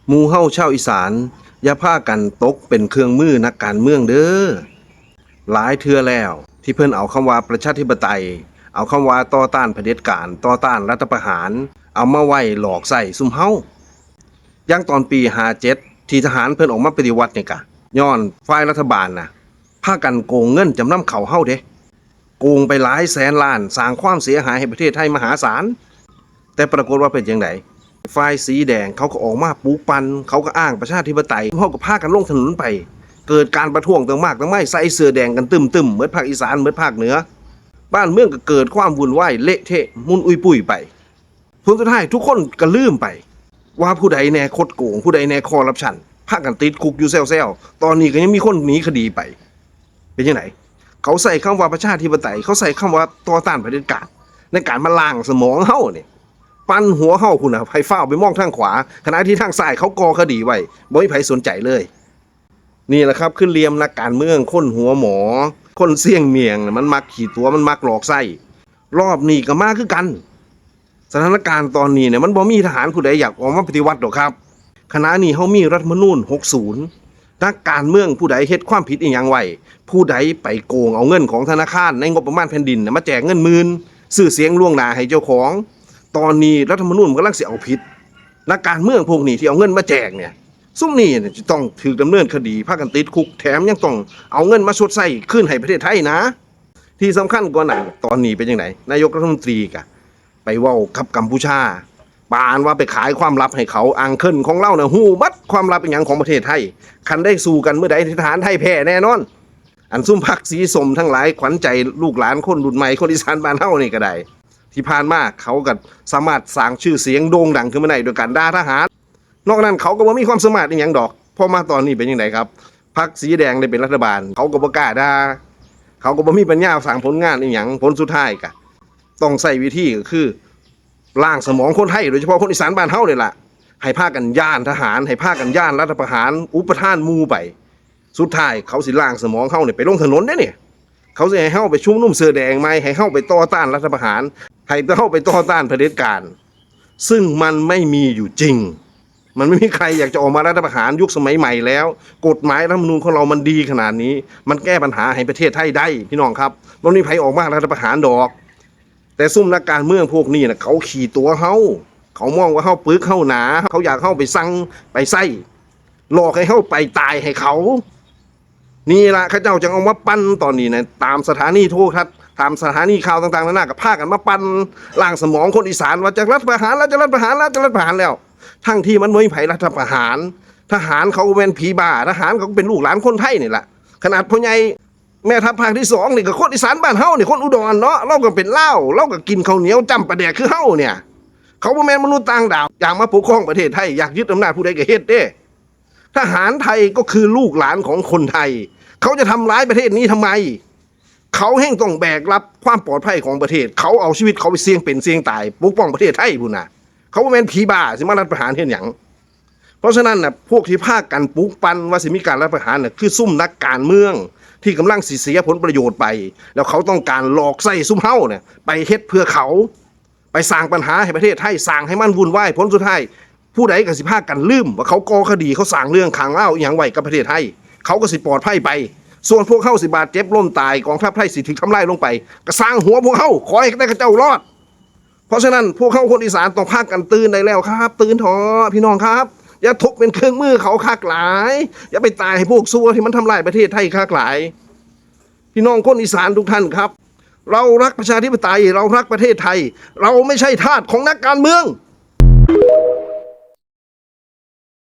หมู่เฮาชาวอีสานอย่าพากันตกเป็นเครื่องมือนักการเมืองเด้อหลายเทื่อแล้วที่เพิ่นเอาคำว่าประชาธิปไตยเอาคำว่าต่อต้านเผด็จการต่อต้านรัฐประหารเอามาไว้หลอกใส่ซุมเฮาอย่างตอนปี57ที่ทหารเพิ่นออกมาปฏิวัตินี่กะย้อนฝ่ายรัฐบาลนะพากันโกงเงินจำนำเข้าเฮาเด้โกงไปหลายแสนล้านสร้างความเสียหายให้ประเทศไทยมหาศาลแต่ปรากฏว่าเป็นจังไดฝ่ายสีแดงเขาก็ออกมาปลูกปั่นเขาก็อ้างประชาธิปไตยเฮาก็พากันลงถนนไปเกิดการประท้วงต่างมากต่างไม่ใส่เสื้อแดงกันตึมๆเหมือนภาคอีสานเหมือนภาคเหนือบ้านเมืองก็เกิดความวุ่นวายเละเทะมุนอุยปุยไปผลสุดท้ายทุกคนก็ลืมไปว่าผู้ใดแน่คดโกงผู้ใดแน่คอร์รัปชันพากันติดคุกอยู่แซวๆตอนนี้ก็ยังมีคนหนีคดีไปเป็นยังไงเขาใส่คำว่าประชาธิปไตยเขาใส่คำว่าต่อต้านเผด็จการในการมาล้างสมองเฮาเนี่ยปั้นหัวเฮาคุณน่ะไผฟ้าวไปมองทางขวาขณะที่ทางซ้ายเขาก่อคดีไว้บ่มีไผสนใจเลยนี่แหละครับขึ้นเลียมนักการเมืองคนหัวหมอคนเสี่ยงเมียงมันมักขี่ตัวมันมักหลอกไส้รอบนี้ก็มาคือกันสถานการณ์ตอนนี้เนี่ยมันบ่มีทหารผู้ใดอยากออกมาปฏิวัติหรอกครับขณะนี้เฮามีรัฐธรรมนูญ60นักการเมืองผู้ใดเฮ็ดความผิดอีหยังไว้ผู้ใดไปโกงเอาเงินของธนาคารในงบประมาณแผ่นดินมาแจกเงินหมื่นซื้อเสียงล่วงหน้าให้เจ้าของตอนนี้รัฐธรรมนูญกำลังสิเอาผิดนักการเมืองพวกนี้ที่เอาเงินมาแจกเนี่ยซุ่มนี้จะต้องถูกดำเนินคดีพากันติดคุกแถมยังต้องเอาเงินมาชดใช้คืนให้ประเทศไทยนะที่สำคัญกว่านั้นตอนนี้เป็นยังไงนายกรัฐมนตรีกะไปเว้ากับกัมพูชาปานว่าไปขายความลับให้เขาอังเคิลของเราเนี่ยฮู้บัดความลับเป็นหยังของประเทศไทยคันได้สู้กันเมื่อใดทหารไทยแพ้แน่นอนอันซุ่มพรรคสีส้มทั้งหลายขวัญใจลูกหลานคนรุ่นใหม่คนอีสานบ้านเฮานี่ก็ได้ที่ผ่านมาเขาก็สามารถสร้างชื่อเสียงโด่งดังขึ้นมาได้โดยการด่าทหารนอกนั้นเขาก็บ่มีความสามารถอีหยังดอกพอมาตอนนี้เป็นจังไดครับพรรคสีแดงได้เป็นรัฐบาลเขาก็บ่กล้าด่าเขาก็บ่มีปัญญาสร้างผลงานอีหยังผลสุดท้ายก็ต้องใช้วิธีก็คือล้างสมองคนไทยโดยเฉพาะคนอีสานบ้านเฮานี่ล่ะให้พากันย่านทหารให้พากันย่านรัฐประหารอุปทานหมู่ไปสุดท้ายเขาสิล้างสมองเฮาเนี่ยไปลงถนนได้เนี่ยเขาสิให้เฮาไปชุมนุมเสื้อแดงไหมให้เฮาไปต่อต้านรัฐประหารให้เฮาไปต่อต้านเผด็จการซึ่งมันไม่มีอยู่จริงมันไม่มีใครอยากจะออกมารัฐประหารยุคสมัยใหม่แล้วกฎหมายรัฐธรรมนูญของเรามันดีขนาดนี้มันแก้ปัญหาให้ประเทศไทยได้พี่น้องครับมันไม่มีใครออกมารัฐประหารดอกแต่ซุ่มนักการเมืองพวกนี้นะเขาขี่ตัวเฮาเขามองว่าเฮาปึกเฮาหนาเขาอยากเฮาไปสั่งไปไส้หลอกให้เฮาไปตายให้เขานี่ล่ะเขาเจ้าจะเอามาปั้นตอนนี้นะตามสถานีโทรทัศน์ตามสถานีข่าวต่างๆนานากับพากันมาปั้นล้างสมองคนอีสานว่าจะรัฐประหารแล้วจะรัฐประหารแล้วจะรัฐประหารแล้วทั้งที่มันไม่มีไผรัฐประหารทหารเขาเป็นผีบ้าทหารเขาเป็นลูกหลานคนไทยนี่แหละขนาดพ่อใหญ่แม่ทัพภาคที่2นี่ก็คนอีสานบ้านเฮานี่คนอุดรเนาะเราก็เป็นเล่าเราก็กินข้าวเหนียวจ้ำปลาแดกคือเฮาเนี่ยเขาบ่แม่นมนุษย์ต่างดาวอยากมาปกครองประเทศไทยอยากยึดอำนาจผู้ใดก็เฮ็ดเด้ทหารไทยก็คือลูกหลานของคนไทยเขาจะทำร้ายประเทศนี้ทำไมเขาแห่งต้องแบกรับความปลอดภัยของประเทศเขาเอาชีวิตเขาไปเสี่ยงเป็นเสี่ยงตายปกป้องประเทศไทยพุ่นน่ะเขาบ่แม่นผีบ้าสิมารัฐประหารเฮ็ดหยังเพราะฉะนั้นน่ะพวกที่พากันปลุกปั่นว่าสิมีการรัฐประหารน่ะคือซุ่มนักการเมืองที่กำลังสิเสียผลประโยชน์ไปแล้วเขาต้องการหลอกใส่ซุ่มเฮาเนี่ยไปเฮ็ดเพื่อเขาไปสร้างปัญหาให้ประเทศไทยสร้างให้มันวุ่นวายผลสุดท้ายผู้ใดก็สิพากันลืมว่าเขาก่อคดีเขาสร้างเรื่องขังเล่าอีหยังไว้กับประเทศไทยเขาก็สิปลอดภัยไปส่วนพวกเฮาสิบาดเจ็บล้มตายกองทัพไทยสิถูกทำลายลงไปก็สร้างหัวพวกเฮาขอให้ได้กระเจ้ารอดเพราะฉะนั้นพวกเฮาคนอีสานต้องพากันตื่นได้แล้วครับตื่นเถอะพี่น้องครับอย่าทุกเป็นเครื่องมือเขาคักหลายอย่าไปตายให้พวกซัวที่มันทำลายประเทศไทยคักหลายพี่น้องคนอีสานทุกท่านครับเรารักประชาธิปไตยเรารักประเทศไทยเราไม่ใช่ทาสของนักการเมือง